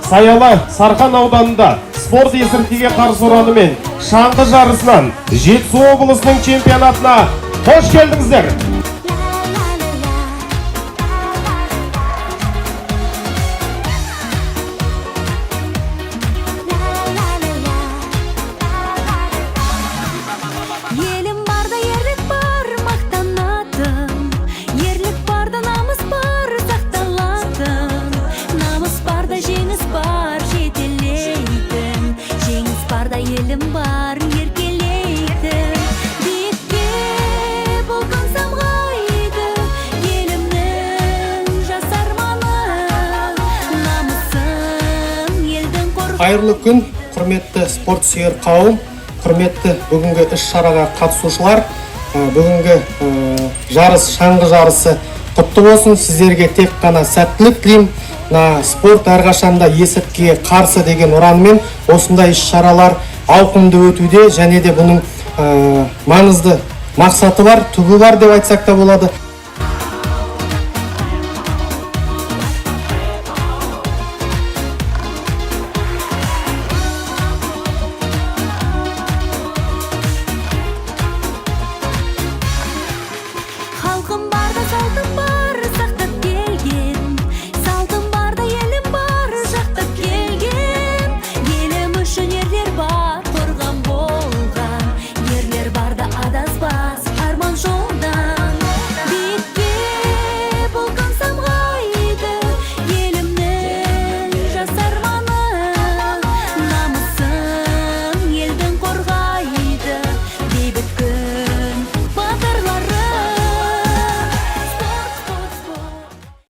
Саялы Сарқан ауданында спорт есірткіге қарсы ұранымен шаңғы жарысынан Жетісу облысының чемпионатына қош келдіңіздер. Елім барда ерлік бар, мақтанатын. Ерлік барда намыс бар, сақталатын. Намыс барда жеңіс бар, жетелейтін. Жеңіс барда елім бар, еркелейтін. Биікке болған самғайды, елімнің жас арманы. Намысын елдің қорғайды. Қайырлы күн, құрметті спорт сүйер қауым, құрметті бүгінгі іс-шараға қатысушылар. Бүгінгі жарыс, шаңғы жарысы құтты болсын. Сіздерге тек қана сәттілік тілеймін. Спорт әрқашанда есірткіге қарсы деген ұранмен осындай іс-шаралар ауқымды өтуде, және де бұның маңызды мақсаты бар, түбі бар деп айтсақ та болады.